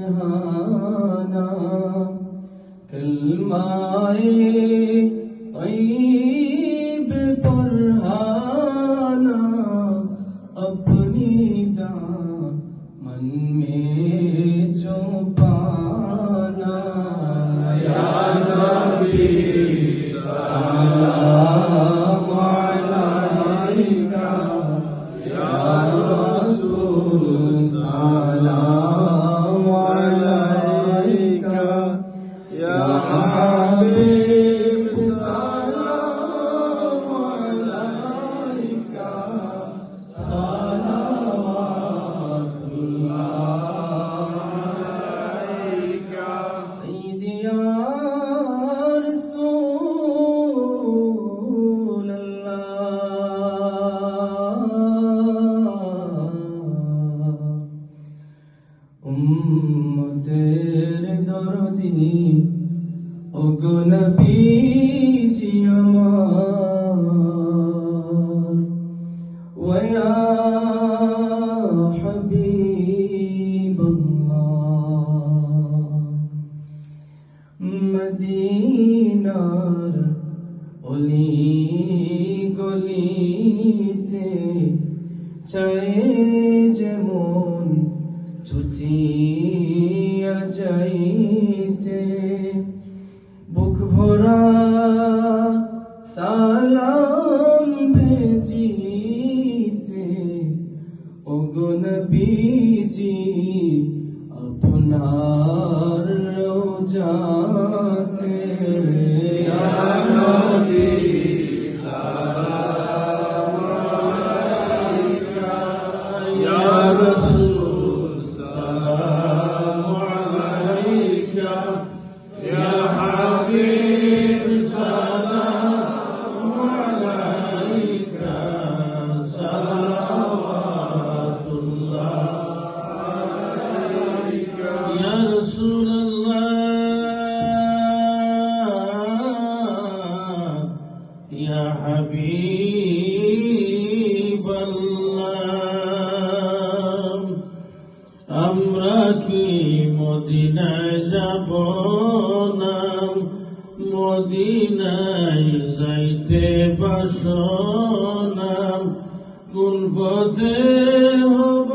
पढ़ाना कलमाए तय्यब पढ़ाना अपनी दामन में छुपाना या नबी सलाम अलैका या रसूल सलाम अलैका या हबीब सलाम अलैका सलावतुल्लाह अलैका सय्यदी या रसूल उम्मतेर दरदी ओगो नबीजी আমার ওয়া হাবিবাল্লাহ মদিনার অলি গলিতে চায় যেমন ছুটিয়া যাইতে বুক ভরা সালাম ভেজিতে ওগো নবীজি আপনার রওজাতে ইয়া নবী সালাম আলাইকা ইয়া রাসূল সালাম আলাইকা ইয়া হাবিব সালাম আলাইকা সালাওয়াতুল্লাহ আলাইকা ইয়া রাসূলুল্লাহ ইয়া হাবিবাল্লাহ আমরা কি মদিনায় যাব না মদিনায় যাইতে বাসনা কোন পথে হব